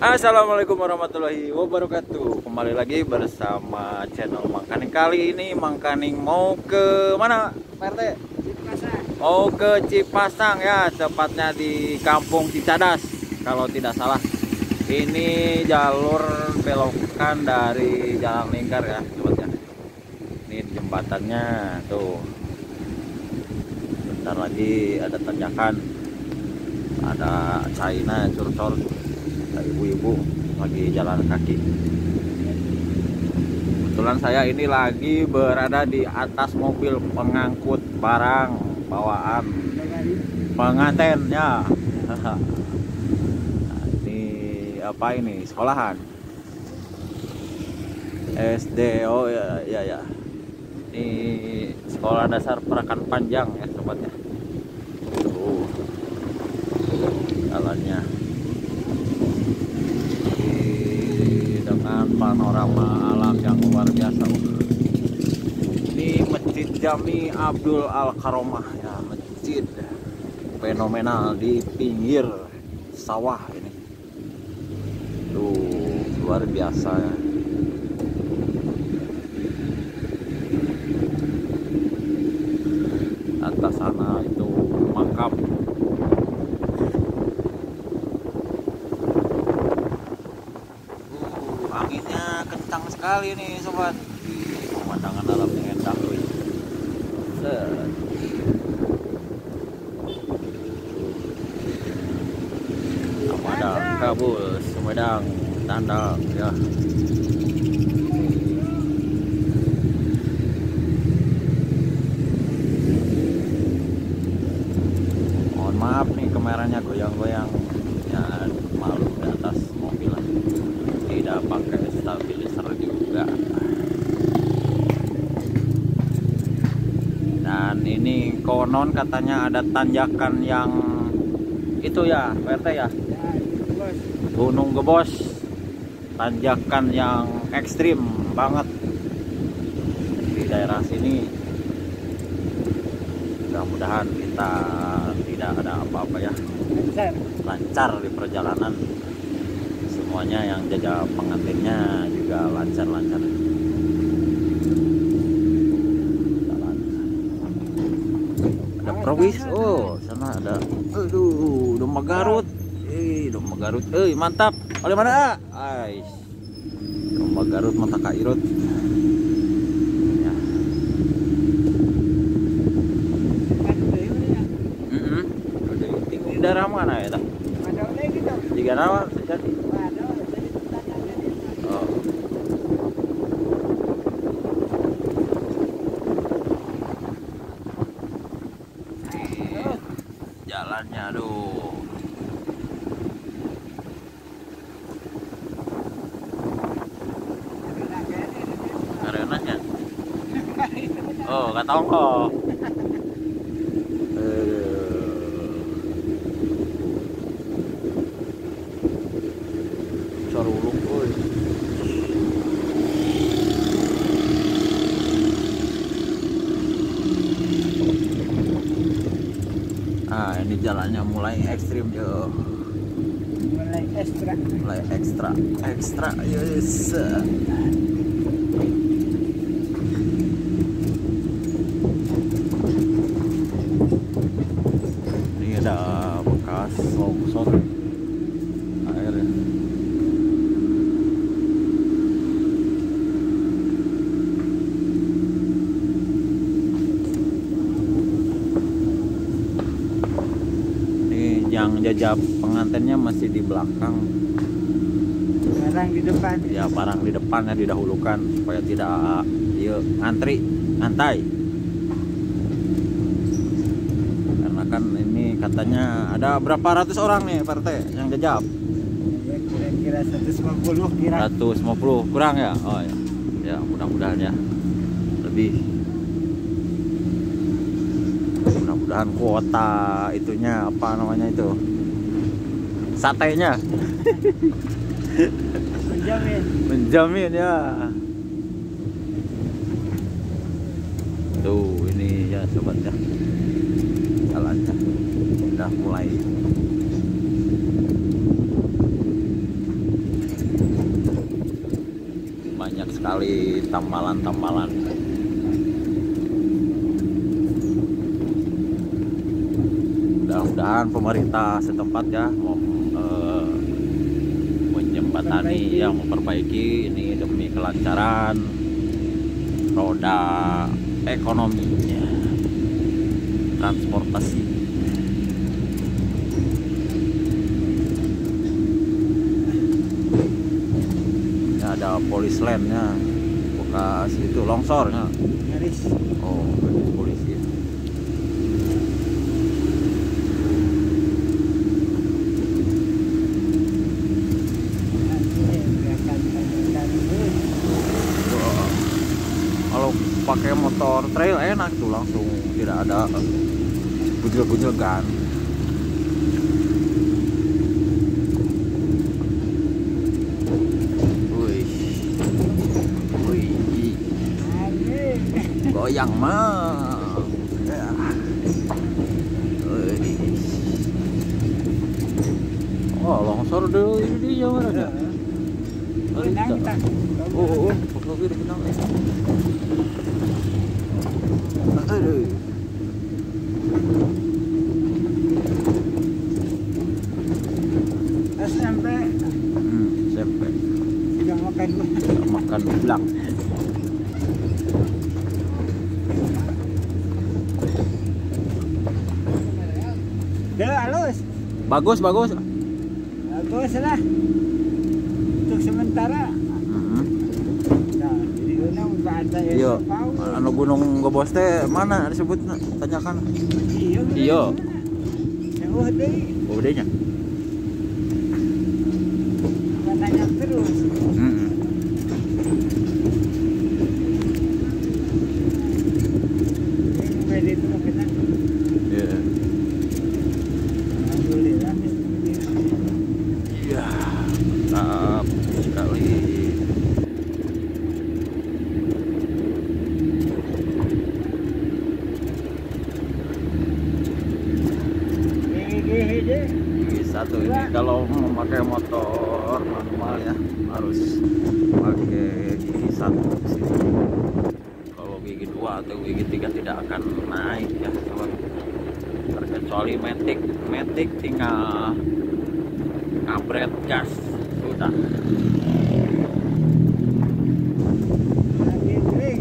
Assalamualaikum warahmatullahi wabarakatuh. Kembali lagi bersama channel Mangkaning. Kali ini Mangkaning mau ke mana, Pak RT? Cipasang. Mau ke Cipasang ya, tepatnya di Kampung Cicadas kalau tidak salah. Ini jalur belokan dari Jalan Lingkar ya, sobatnya. Ini jembatannya tuh. Bentar lagi ada tanjakan. Ada China curcol. Ibu-ibu lagi jalan kaki. Kebetulan saya ini lagi berada di atas mobil pengangkut barang bawaan pengantin ya. Nah, ini apa ini? Sekolahan SD. Oh ya ya ya. Ini sekolah dasar Perakan Panjang ya sobatnya. Tuh jalannya dengan panorama alam yang luar biasa. Ini Masjid Jami Abdul Al Karomah ya, masjid fenomenal di pinggir sawah ini. Tuh luar biasa ya. Atas sana itu makam. Anginnya kencang sekali nih sobat. Pemandangan alamnya enak. Sumedang kabul, Sumedang tandang ya. Mohon maaf nih kameranya goyang-goyang ya, malu di atas mobil lah. Tidak pakai stabilizer juga. Dan ini konon katanya ada tanjakan yang itu ya, Pak RT ya, Gunung Gebos. Tanjakan yang ekstrim banget di daerah sini. Mudah-mudahan kita tidak ada apa-apa ya, lancar di perjalanan. Semuanya yang jajah pengantinnya juga lancar-lancar. Ada perwis, oh sana ada, aduh domba Garut, domba Garut, mantap. Oleh mana? Ais, domba Garut mata kairut. Ya. Di daerah mana ya? Jika nawa sejati. Oh. Jalannya aduh. Karenanya. Oh, kata ongkok. Carulung oi. Ah, ini jalannya mulai ekstrim yo. Mulai ekstra. Yes. Ini ada bekas longsor air. Yang jajah pengantinnya masih di belakang. Barang di depan. Ya, barang di depannya didahulukan supaya tidak ngantai. Karena kan ini katanya ada berapa ratus orang nih Pak RT yang jajah? Ya, kira-kira 150 kira. 150 kurang ya? Oh ya. Ya, mudah-mudahan ya. Lebih. Mudah-mudahan kuota itunya apa namanya itu, satenya menjamin ya. Tuh ini ya sobat ya, jalannya udah mulai banyak sekali tambalan-tambalan. Mudah-mudahan pemerintah setempat ya mau menjembatani yang memperbaiki ini demi kelancaran roda ekonomi transportasi. Ini ada polis lainnya bekas itu longsornya. Garis. Oh, polisi. Kalau pakai motor trail enak tuh, langsung tidak ada bujel-bujel-gan. Wih, wih, goyang mah. Ya. Wih. Oh, longsor dulu ini dia mana ada? Oh, kopi di kenang. Aduh. Sampai Sampai sudah makan makan pulang. Dah halus. Bagus, bagus. Bagus lah. Untuk sementara. Nah, jadi gunung bahasa Iya. Anu Gunung Gobos teh mana disebut? Tanyakan. Iya. Jauh deh. Udahnya. Nanya terus. Ini beda itu kena. Iya. Alhamdulillah. Iya. Mantap sekali. Gigi satu ini kalau mau pakai motor manual ya harus pakai gigi satu di sini. Kalau gigi dua atau gigi tiga tidak akan naik ya sobat. Terkecuali metik tinggal ngabret gas sudah. Ibrik,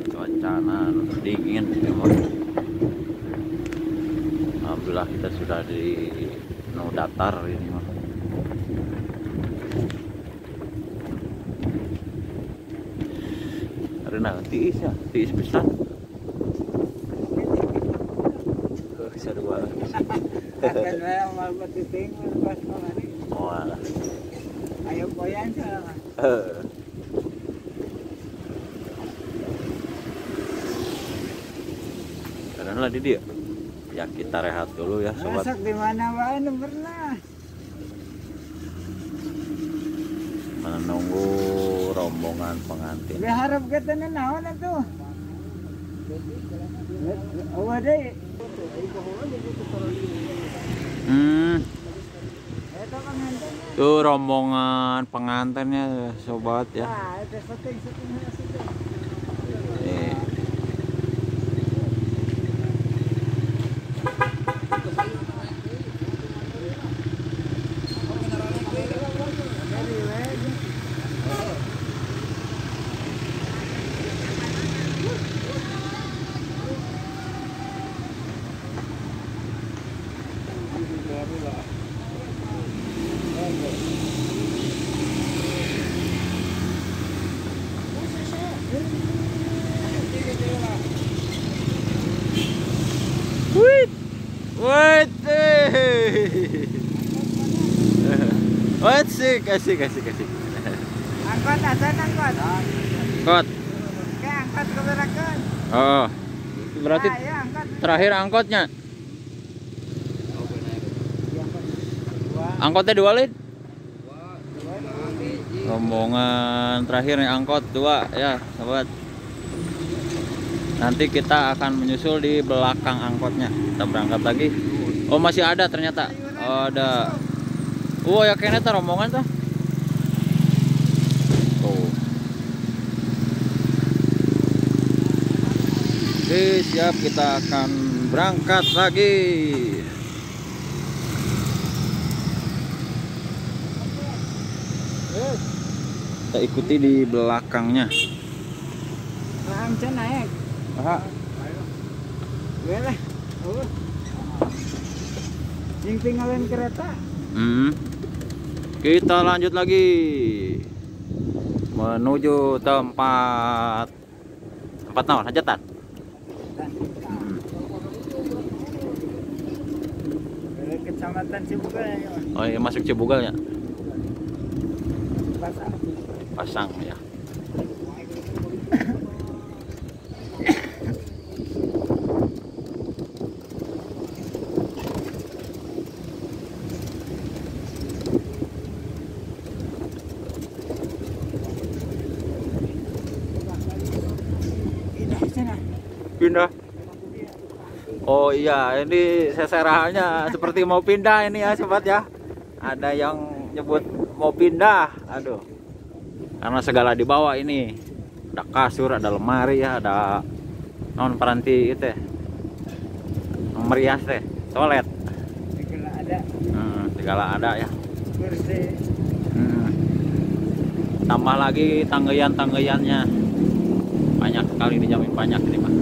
cuaca dingin memang. Alhamdulillah kita sudah di datar ini mah. Karena tiis ya, tiis besar. Bisa dua. Akan saya mau bertiting pas kemari. Oh alah. Ayo poyan salah. Karena lah di dia. Ya kita rehat dulu ya sobat. Masak di mana wae pernah. Menunggu rombongan pengantin. Berharap kita naon atuh. Oh deh. Eta pengantin. Tuh rombongan pengantinnya sobat ya. Ah, itu syuting syuting. Nih. Wait. Asik. Angkot ada angkot. Angkot. Kayak angkot keberakan. Oh. Berarti Ah, ya, angkot. terakhir angkotnya. Angkotnya dua lid. Rombongan terakhir nih angkot dua ya, sobat. Nanti kita akan menyusul di belakang angkotnya. Kita berangkat lagi. Oh, masih ada ternyata. Oh, ada. Oh, ya kayaknya rombongan tuh. Oke, siap, kita akan berangkat lagi. Kita ikuti di belakangnya. Langsung naik. Aha. Boleh. Yang tinggalin kereta. Kita lanjut lagi menuju tempat naon hajatan. Kecamatan Cibugal ya. Oh iya, masuk Cibugal ya. Pasang. Pasang ya. Pindah. Oh iya, ini seserahannya seperti mau pindah ini ya sobat ya. Ada yang nyebut mau pindah. Aduh. Karena segala dibawa ini. Ada kasur, ada lemari ya, ada non peranti itu ya. Merias teh, toilet. Segala ada. Segala ada ya. Kursi. Tambah lagi tanggayan-tanggayannya. Banyak sekali, dijamin banyak ini Pak.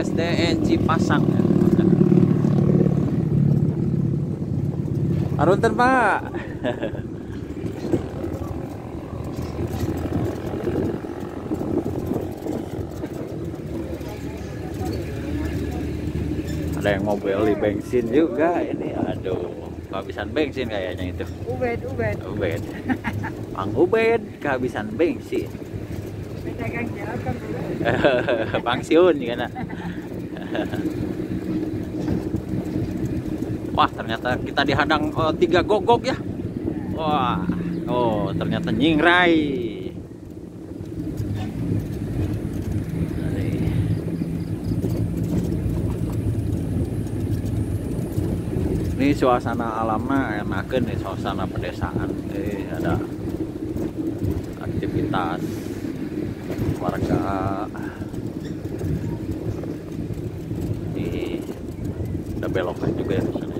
SDN Cipasang ya. Arunten Pak. Ada yang mau beli bensin juga ini. Aduh, kehabisan bensin kayaknya itu. Ubed. Bang Ubed kehabisan bensin. Pedagang jalan. Pensiun kan. Wah, ternyata kita dihadang 3 gogok ya. Wah, oh ternyata nyingrai. Ini suasana alamnya enakeun nih, suasana pedesaan. Ada aktivitas warga. Ini ada belokan juga ya di sana.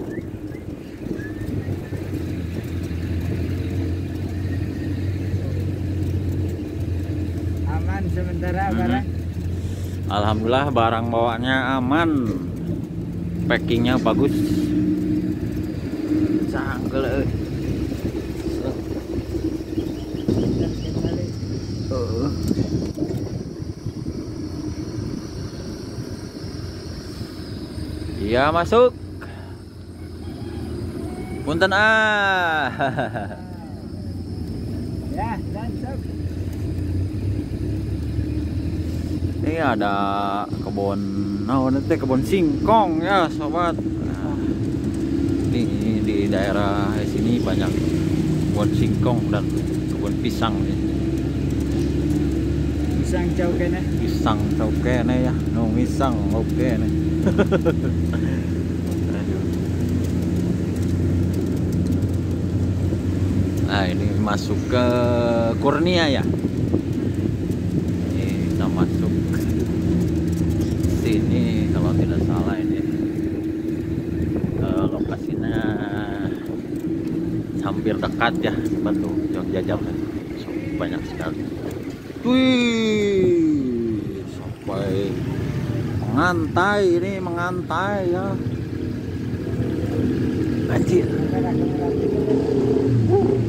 Aman sementara barang. Alhamdulillah barang bawaannya aman. Packingnya bagus. Sanggel. Iya masuk. Punten Ya, langsung. Ini ada kebun, nanti kebun singkong ya sobat. Ini di daerah sini banyak kebun singkong dan kebun pisang nih. Pisang jauh kene. Pisang jauh kene ya, pisang oke nih. Nah ini masuk ke Kurnia ya. Ini kita masuk sini kalau tidak salah ini. Lokasinya hampir dekat ya, Batu Jogja kan. Banyak sekali. Wih, sampai mengantai ya. Anjir.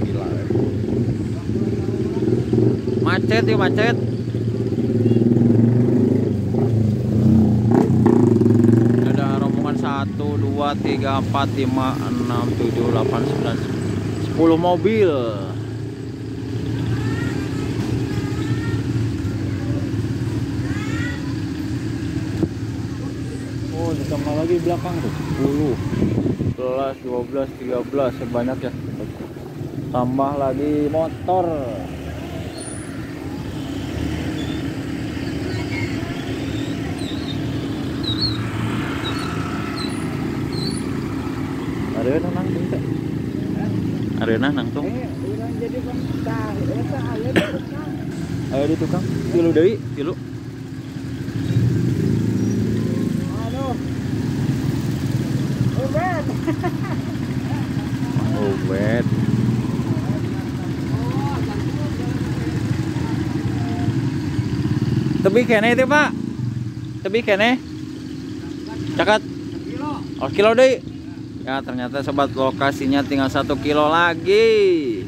Gila. Macet ya, macet. Ada rombongan 1 2 3 4 5 6 7 8 9 10 mobil. Oh, ditambah lagi belakang tuh 10 11 12 13 sebanyak ya. Tambah lagi motor. Areuna nangtung teh. Areuna nangtung. Urang jadi pengtah, eta aya di tukang. Ayo di tukang. Tilu deui, tilu. Aduh. Ubed. Mang Ubed. Tebi kene itu, Pak. Tebi kene. Cakat. Oh, kilo deui. Ya, ternyata sobat lokasinya tinggal 1 kilo lagi.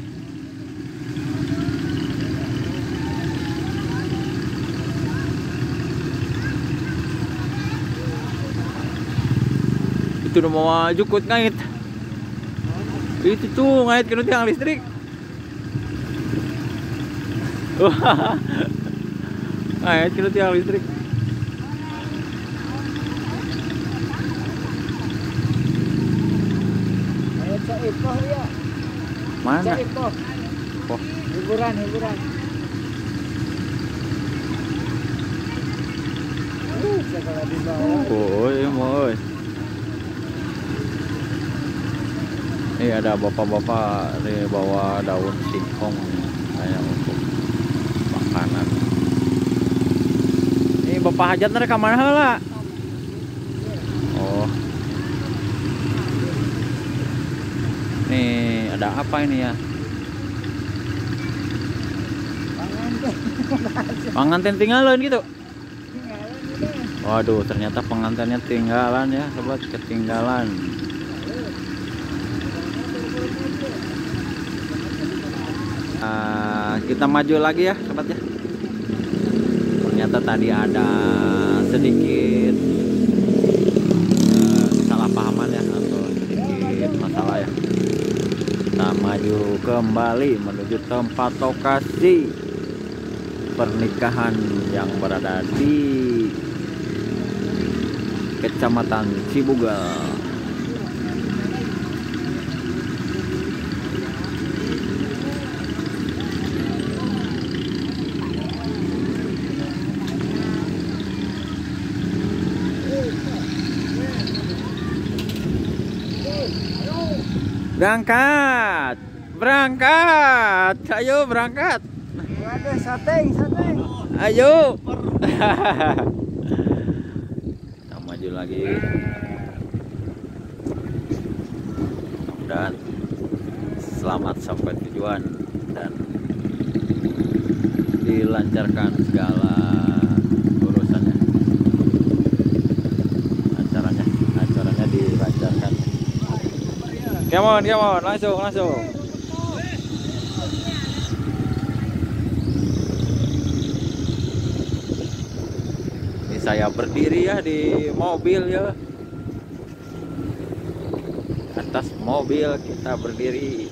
Itu udah mau jukut ngait. Itu tuh ngait kena tiang listrik. Wah. Ngait kena tiang listrik. Aya caipoh ya. Mana? Caipoh. Oh, Hiburan. Segala di bawah. iya moy. Ini ada bapak-bapak di bawa daun singkong kayak untuk makanan. Ini bapak hajat ntar ke mana lah? Oh. Nih ada apa ini ya? Pengantin tinggalan gitu. Waduh, ternyata pengantinnya tinggalan ya, sobat, ketinggalan. Kita maju lagi ya, sobat ya. Ternyata tadi ada sedikit kesalahpahaman ya, atau sedikit masalah ya. Kita maju kembali menuju tempat lokasi pernikahan yang berada di Kecamatan Cibugal. Berangkat, ayo berangkat. Ada sateng. Ayo. Kita maju lagi. Dan selamat sampai tujuan dan dilancarkan segala urusannya. Acaranya dilancarkan. Come on, langsung. Ini saya berdiri ya di mobil ya. Atas mobil kita berdiri.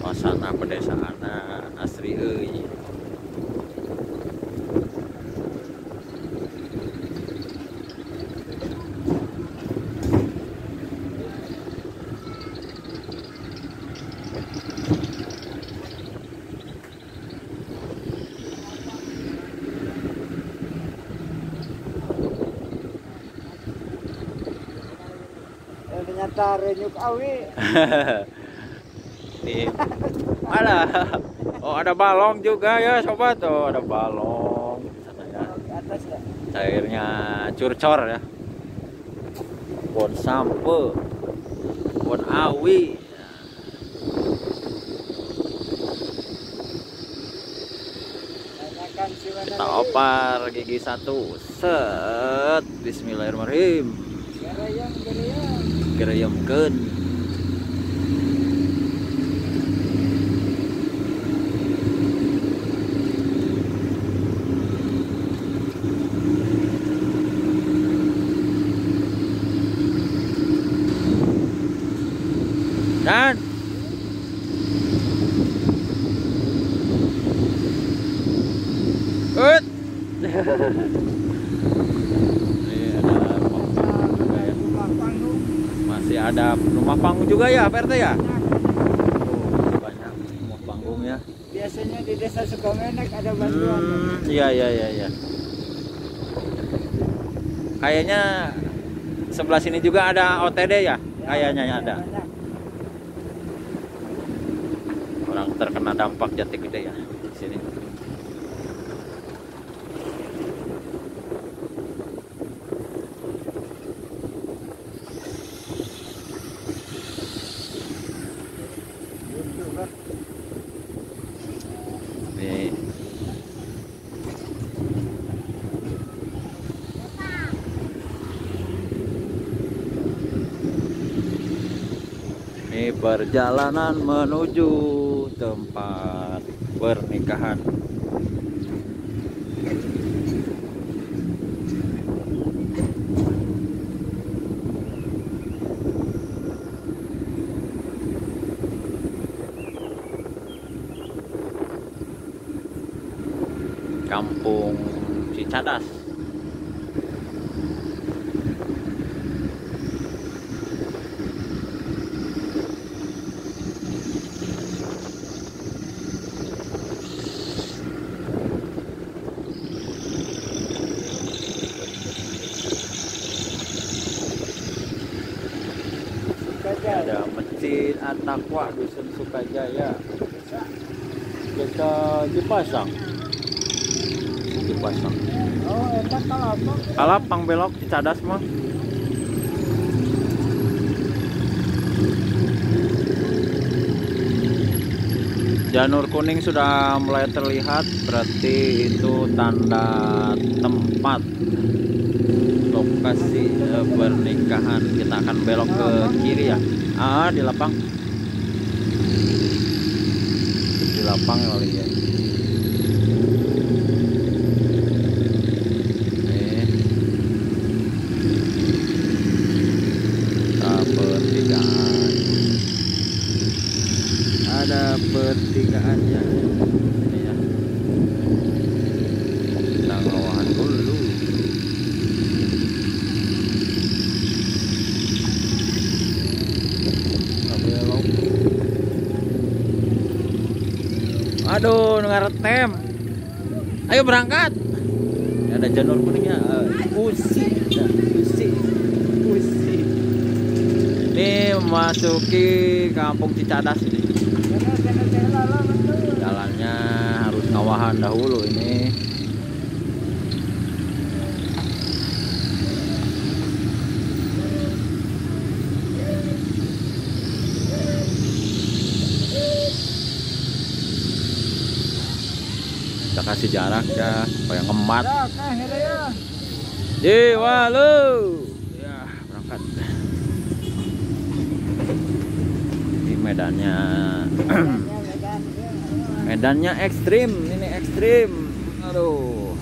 Suasana pedesaan asri euy. Ternyata renyuk awi. Nih, ada. Oh, ada balong juga ya, sobat. Oh, ada balong. Sana ya. Di atas ya. Cairnya curcor ya. Bon sampe. Bon awi. Tanyakan si mana. Kita opar gigi 1. Set. Bismillahirrahmanirrahim. Gereyang. Gereyemkeun. Dan ini ada panggung juga ya. Masih ada rumah panggung juga ya, Pak RT ya? Oh, masih banyak rumah panggung ya. desa Sukamenek ada bantuan. Iya iya iya iya. Kayaknya sebelah sini juga ada OTD ya? Kayaknya ada. Banyak. Orang terkena dampak Jati Gede ya di sini. Nih. Ini perjalanan menuju tempat pernikahan. Kampung Cicadas. Ada Masjid At-Taqwa Dusun Sukajaya. Kita dipasang. Dipasang. Oh, enak Kalapang. Kalapang belok Cicadas mah. Janur kuning sudah mulai terlihat, berarti itu tanda tempat lokasi pernikahan. Kita akan belok ke kiri ya. Di lapang. Di lapang kali ya. Pertigaan, ada pertigaannya ini ya. Kita ngawahan dulu. Belok. Aduh, ngeretem. Ayo berangkat. Ada janur kuningnya. Usi. Ini memasuki Kampung Cicadas ini. Jalannya harus ngawahan dahulu ini. Kita kasih jarak ya supaya ngemat. Walu. Ya, berangkat. Medannya medannya ekstrim, ini ekstrim. Aduh,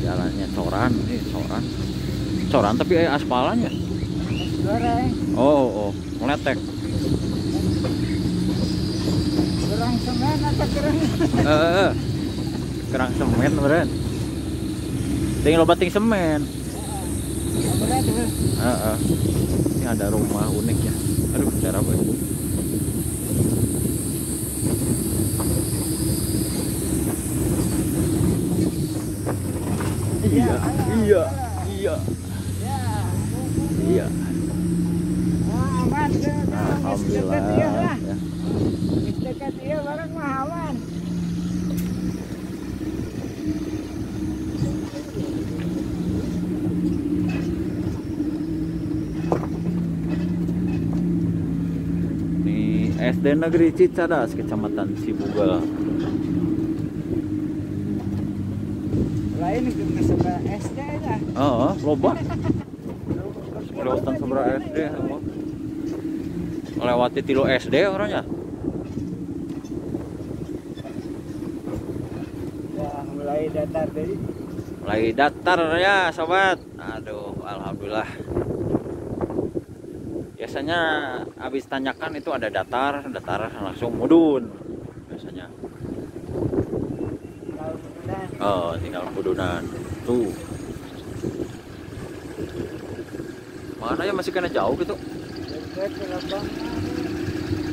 jalannya coran, ini coran tapi aspalannya. Oh meletek. Kerang semen atau kerang? Kerang semen beren. Tinggal bating semen. Ini ada rumah unik ya. Aduh, cara apa ini? Iya. Aman. Alhamdulillah. Dekat dia barang mah aman. SD Negeri Cicadas, Kecamatan Sibugal. Lain ke sebelah SD lah. Loba. Kelewatan seberang SD semua. Melewati 3 SD orangnya. Ya, mulai datar tadi. Mulai datar ya, sobat. Aduh, alhamdulillah. Biasanya habis tanyakan itu ada datar langsung mudun biasanya. Tinggal mudunan. Tuh. Mana ya masih kena jauh gitu. Itu lapang.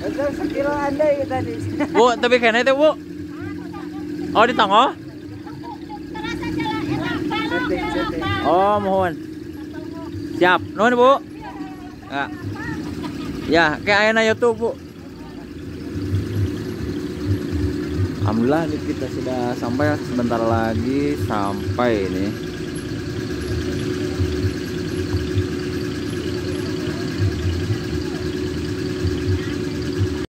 Itu sekilo andai tadi. Bu, tapi kayaknya itu Bu. Oh, di tengah. Setting. Oh, mohon. Siap. Nuhun, Bu. Ya. Ya, kayak ayana YouTube, Bu. Alhamdulillah ini kita sudah sampai, sebentar lagi sampai ini.